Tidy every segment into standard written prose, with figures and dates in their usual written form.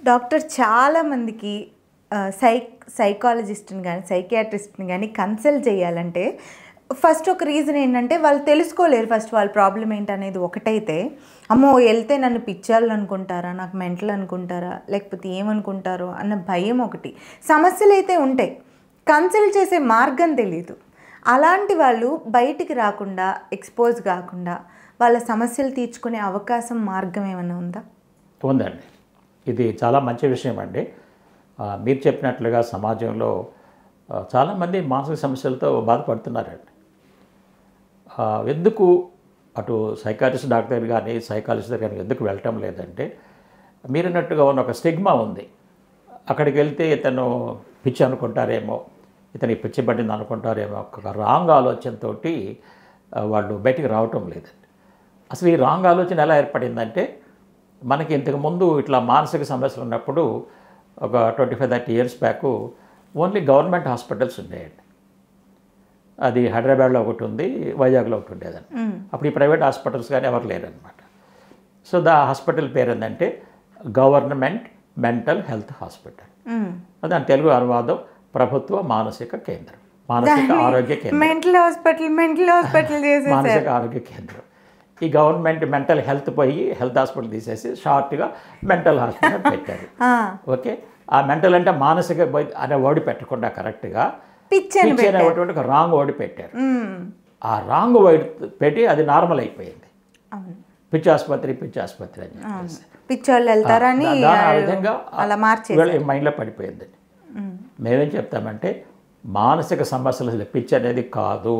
Doctor చాలామందికి సైకాలజిస్ట్ని కానీ సైకియాట్రిస్ట్ని కానీ కన్సల్ట్ చేయాలంటే ఫస్ట్ ఒక రీజన్ ఏంటంటే వాళ్ళు తెలుసుకోలేరు ఫస్ట్ వాళ్ళ ప్రాబ్లం ఏంటనేది. ఒకటైతే అమ్మో వెళ్తే నన్ను పిచ్చాళ్ళు అనుకుంటారా, నాకు మెంటల్ అనుకుంటారా, లేకపోతే ఏమనుకుంటారో అన్న భయం ఒకటి. సమస్యలు అయితే ఉంటాయి, కన్సల్ట్ చేసే మార్గం తెలీదు. అలాంటి వాళ్ళు బయటికి రాకుండా ఎక్స్పోజ్ కాకుండా వాళ్ళ సమస్యలు తీర్చుకునే అవకాశం మార్గం ఏమైనా ఉందా? ఉందండి. ఇది చాలా మంచి విషయం అండి. మీరు చెప్పినట్లుగా సమాజంలో చాలామంది మానసిక సమస్యలతో బాధపడుతున్నారండి. ఎందుకు అటు సైకాట్రిస్ట్ డాక్టర్ కానీ సైకాలజిస్ట్ కానీ ఎందుకు వెళ్ళటం లేదంటే, మీరన్నట్టుగా ఉన్న ఒక స్టిగ్మా ఉంది. అక్కడికి వెళ్తే ఇతను పిచ్చి అనుకుంటారేమో, ఇతనికి పిచ్చి పట్టింది అనుకుంటారేమో, ఒక రాంగ్ ఆలోచనతో వాళ్ళు బయటికి రావటం లేదండి. అసలు ఈ రాంగ్ ఆలోచన ఎలా ఏర్పడిందంటే, మనకి ఇంతకుముందు ఇట్లా మానసిక సమస్యలు ఉన్నప్పుడు ఒక 25-30 years back only government hospitals ఉండేయండి. అది హైదరాబాద్లో ఒకటి ఉంది, వైజాగ్లో ఒకటి ఉండేదండి. అప్పుడు ఈ ప్రైవేట్ హాస్పిటల్స్ కానీ ఎవరు లేరనమాట. సో హాస్పిటల్ పేరు ఏంటంటే గవర్నమెంట్ మెంటల్ హెల్త్ హాస్పిటల్. దాని తెలుగు అనువాదం ప్రభుత్వ మానసిక కేంద్రం, మానసిక ఆరోగ్య కేంద్రం, మెంటల్ హాస్పిటల్ మానసిక ఆరోగ్య కేంద్రం. ఈ గవర్నమెంట్ మెంటల్ హెల్త్ పోయి హెల్త్ హాస్పిటల్ తీసేసి షార్ట్గా మెంటల్ హాస్పిటల్ పెట్టారు. ఓకే, ఆ మెంటల్ అంటే మానసిక అనే వర్డ్ పెట్టకుండా కరెక్ట్గా పిచ్చి అనేటువంటి ఒక రాంగ్ వర్డ్ పెట్టారు. ఆ రాంగ్ వర్డ్ పెట్టి అది నార్మల్ అయిపోయింది. పిచ్చి ఆసుపత్రి అని చెప్పేసి పిచ్చోళ్ళు వెళ్తారని ఆ విధంగా మైండ్లో పడిపోయింది. మేమేం చెప్తామంటే, మానసిక సమస్యలు అసలు పిచ్చి అనేది కాదు,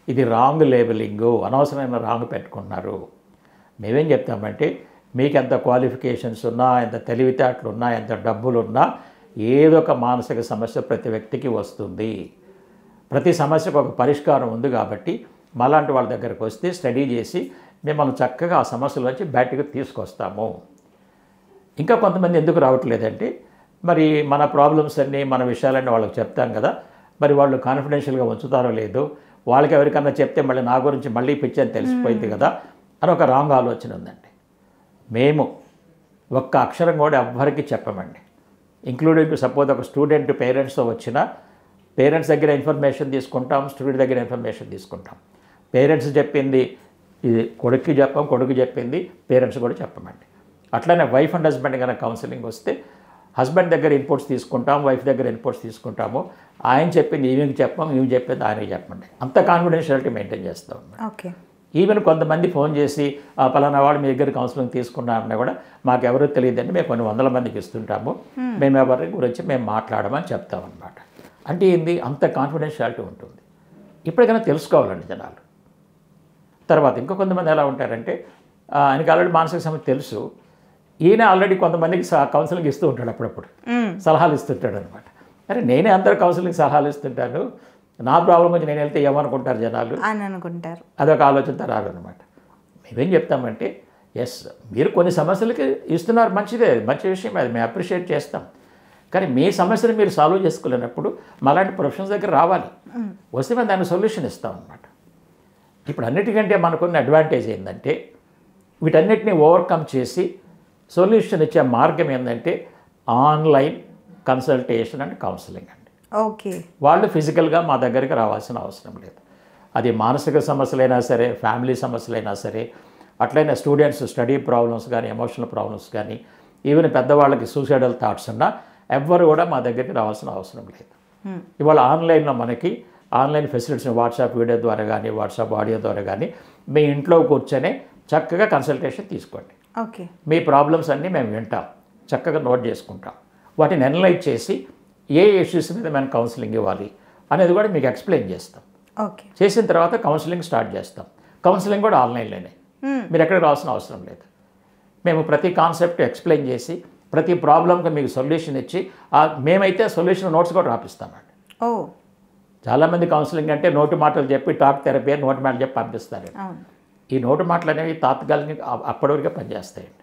ఇది రాంగ్ లేబులింగు, అనవసరమైన రాంగ్ పెట్టుకున్నారు. మేమేం చెప్తామంటే, మీకు ఎంత క్వాలిఫికేషన్స్ ఉన్నా, ఎంత తెలివితేటలు ఉన్నా, ఎంత డబ్బులు ఉన్నా, ఏదో ఒక మానసిక సమస్య ప్రతి వ్యక్తికి వస్తుంది. ప్రతి సమస్యకు ఒక పరిష్కారం ఉంది. కాబట్టి మాలాంటి వాళ్ళ దగ్గరకు వస్తే స్టడీ చేసి మిమ్మల్ని చక్కగా ఆ సమస్యల నుంచి బయటకు తీసుకొస్తాము. ఇంకా కొంతమంది ఎందుకు రావట్లేదంటే, మరి మన ప్రాబ్లమ్స్ అన్నీ మన విషయాలన్నీ వాళ్ళకి చెప్తాం కదా, మరి వాళ్ళు కాన్ఫిడెన్షియల్గా ఉంచుతారో లేదో, వాళ్ళకి ఎవరికన్నా చెప్తే మళ్ళీ నా గురించి మళ్ళీ పిచ్చి అని తెలిసిపోయింది కదా అని ఒక రాంగ్ ఆలోచన ఉందండి. మేము ఒక్క అక్షరం కూడా ఎవ్వరికి చెప్పమండి. ఇంక్లూడింగ్ సపోజ్ ఒక స్టూడెంట్ పేరెంట్స్తో వచ్చినా పేరెంట్స్ దగ్గర ఇన్ఫర్మేషన్ తీసుకుంటాం, స్టూడెంట్ దగ్గర ఇన్ఫర్మేషన్ తీసుకుంటాం. పేరెంట్స్ చెప్పింది ఇది కొడుక్కి చెప్పాం, కొడుకు చెప్పింది పేరెంట్స్ కూడా చెప్పమండి. అట్లనే వైఫ్ అండ్ హస్బెండ్ కనుక కౌన్సిలింగ్ వస్తే హస్బెండ్ దగ్గర ఇన్పుట్స్ తీసుకుంటాం, వైఫ్ దగ్గర ఇన్పుట్స్ తీసుకుంటాము. ఆయన చెప్పింది ఈమెకి చెప్పాం, ఈమె చెప్పింది ఆయనకి చెప్పండి. అంత కాన్ఫిడెన్షియాలిటీ మెయింటైన్ చేస్తాం. ఓకే. ఈవెన్ కొంతమంది ఫోన్ చేసి పలానా వాళ్ళు మీ దగ్గర కౌన్సిలింగ్ తీసుకున్నారన్నా కూడా మాకు ఎవరూ తెలియదండి, మేము కొన్ని 100 మందికి ఇస్తుంటాము, మేము ఎవరి గురించి మేము మాట్లాడమని చెప్తామన్నమాట. అంటే ఏంది, అంత కాన్ఫిడెన్షియాలిటీ ఉంటుంది. ఇప్పటికైనా తెలుసుకోవాలండి జనాలు. తర్వాత ఇంకో కొంతమంది ఎలా ఉంటారంటే, ఆయనకి ఆల్రెడీ మానసిక సమస్య తెలుసు, ఈయన ఆల్రెడీ కొంతమందికి కౌన్సిలింగ్ ఇస్తూ ఉంటాడు, అప్పుడప్పుడు సలహాలు ఇస్తుంటాడు అనమాట. అరే నేనే అందరూ కౌన్సిలింగ్ సలహాలు ఇస్తుంటాను, నా ప్రాబ్లం వచ్చి నేను వెళ్తే ఏమనుకుంటారు జనాలు అని అనుకుంటారు. అదొక ఆలోచనతో రాదనమాట. మేమేం చెప్తామంటే, ఎస్ మీరు కొన్ని సమస్యలకి ఇస్తున్నారు, మంచిదే, మంచి విషయం, అది మేము అప్రిషియేట్ చేస్తాం. కానీ మీ సమస్యను మీరు సాల్వ్ చేసుకోలేనప్పుడు మాలాంటి ప్రొఫెషన్స్ దగ్గర రావాలి, వస్తే మేము దానికి సొల్యూషన్ ఇస్తాం అన్నమాట. ఇప్పుడు అన్నిటికంటే మనకున్న అడ్వాంటేజ్ ఏంటంటే, వీటన్నిటిని ఓవర్కమ్ చేసి సొల్యూషన్ ఇచ్చే మార్గం ఏంటంటే ఆన్లైన్ కన్సల్టేషన్ అండ్ కౌన్సిలింగ్ అండి. ఓకే. వాళ్ళు ఫిజికల్గా మా దగ్గరికి రావాల్సిన అవసరం లేదు. అది మానసిక సమస్యలైనా సరే, ఫ్యామిలీ సమస్యలైనా సరే, అట్లయినా స్టూడెంట్స్ స్టడీ ప్రాబ్లమ్స్ కానీ, ఎమోషనల్ ప్రాబ్లమ్స్ కానీ, ఈవెన్ పెద్దవాళ్ళకి సూసైడల్ థాట్స్ ఉన్నా ఎవ్వరు కూడా మా దగ్గరికి రావాల్సిన అవసరం లేదు. ఇవాళ ఆన్లైన్లో మనకి ఆన్లైన్ ఫెసిలిటీస్ వాట్సాప్ వీడియో ద్వారా కానీ, వాట్సాప్ ఆడియో ద్వారా కానీ మీ ఇంట్లో కూర్చొని చక్కగా కన్సల్టేషన్ తీసుకోండి. ఓకే. మీ ప్రాబ్లమ్స్ అన్నీ మేము వింటాం, చక్కగా నోట్ చేసుకుంటాం, వాటిని అనలైజ్ చేసి ఏ ఇష్యూస్ మీద మేము కౌన్సిలింగ్ ఇవ్వాలి అనేది కూడా మీకు ఎక్స్ప్లెయిన్ చేస్తాం. ఓకే. చేసిన తర్వాత కౌన్సిలింగ్ స్టార్ట్ చేస్తాం. కౌన్సిలింగ్ కూడా ఆన్లైన్లోనే, మీరు ఎక్కడికి రావాల్సిన అవసరం లేదు. మేము ప్రతి కాన్సెప్ట్ ఎక్స్ప్లెయిన్ చేసి ప్రతి ప్రాబ్లంకి మీకు సొల్యూషన్ ఇచ్చి మేమైతే సొల్యూషన్ నోట్స్ కూడా రాపిస్తామండి. ఓ, చాలామంది కౌన్సిలింగ్ అంటే నోటి మాటలు చెప్పి టాక్ థెరపీ అని నోటి మాటలు చెప్పి పంపిస్తారు. ఈ నోటి మాటలు అనేవి తాత్కాలికంగా అప్పటి వరకే పనిచేస్తాయండి,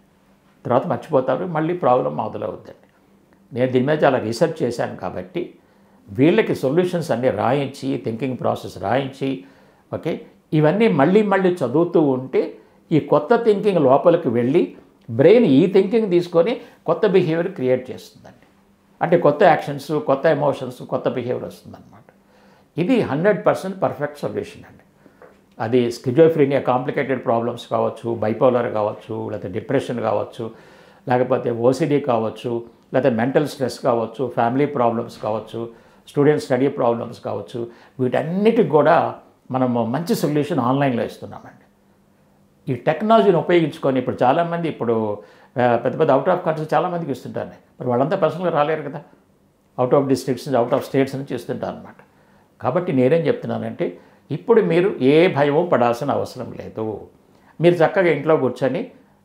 తర్వాత మర్చిపోతారు, మళ్ళీ ప్రాబ్లం మొదలవుద్దండి. నేను దీని మీద చాలా రీసెర్చ్ చేశాను కాబట్టి వీళ్ళకి సొల్యూషన్స్ అన్నీ రాయించి, థింకింగ్ ప్రాసెస్ రాయించి, ఓకే, ఇవన్నీ మళ్ళీ మళ్ళీ చదువుతూ ఉంటే ఈ కొత్త థింకింగ్ లోపలికి వెళ్ళి బ్రెయిన్ ఈ థింకింగ్ తీసుకొని కొత్త బిహేవియర్ క్రియేట్ చేస్తుందండి. అంటే కొత్త యాక్షన్స్, కొత్త ఎమోషన్స్, కొత్త బిహేవియర్ వస్తుందన్నమాట. ఇది 100% పర్ఫెక్ట్ సొల్యూషన్ అండి. అది స్కిజోఫ్రీనియా కాంప్లికేటెడ్ ప్రాబ్లమ్స్ కావచ్చు, బైపోలర్ కావచ్చు, లేకపోతే డిప్రెషన్ కావచ్చు, లేకపోతే ఓసిడి కావచ్చు, లేకపోతే మెంటల్ స్ట్రెస్ కావచ్చు, ఫ్యామిలీ ప్రాబ్లమ్స్ కావచ్చు, స్టూడెంట్ స్టడీ ప్రాబ్లమ్స్ కావచ్చు, వీటన్నిటికి కూడా మనము మంచి సొల్యూషన్ ఆన్లైన్లో ఇస్తున్నామండి. ఈ టెక్నాలజీని ఉపయోగించుకొని ఇప్పుడు చాలామంది పెద్ద పెద్ద అవుట్ ఆఫ్ కంట్రీస్ చాలామందికి ఇస్తుంటారు. మరి వాళ్ళంతా పర్సనల్గా రాలేరు కదా, out of districts, out of states నుంచి ఇస్తుంటారు అనమాట. కాబట్టి నేనేం చెప్తున్నానంటే ఇప్పుడు మీరు ఏ భయమూ పడాల్సిన అవసరం లేదు. మీరు చక్కగా ఇంట్లో కూర్చొని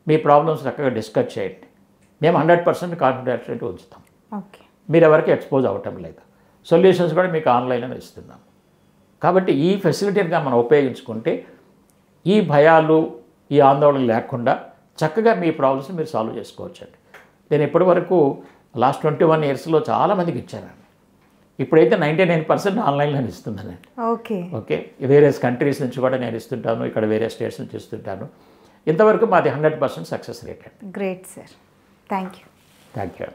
మీ ప్రాబ్లమ్స్ చక్కగా డిస్కస్ చేయండి. మేము 100% కాన్ఫిడెన్షియల్గా ఉంచుతాం. ఓకే. మీరు ఎవరికి ఎక్స్పోజ్ అవ్వటం లేదు. సొల్యూషన్స్ కూడా మీకు ఆన్లైన్లో ఇస్తున్నాం. కాబట్టి ఈ ఫెసిలిటీగా మనం ఉపయోగించుకుంటే ఈ భయాలు, ఈ ఆందోళన లేకుండా చక్కగా మీ ప్రాబ్లమ్స్ మీరు సాల్వ్ చేసుకోవచ్చండి. నేను ఇప్పటి వరకు లాస్ట్ 21 ఇయర్స్లో చాలామందికి ఇచ్చానండి. ఇప్పుడైతే 99% ఆన్లైన్లో ఇస్తున్నానండి. ఓకే. వేరే కంట్రీస్ నుంచి కూడా నేను ఇస్తుంటాను, ఇక్కడ వేరే స్టేట్స్ నుంచి ఇస్తుంటాను. ఇంతవరకు మాది 100% సక్సెస్ రేట్ అండి. Great sir, thank you. Thank you.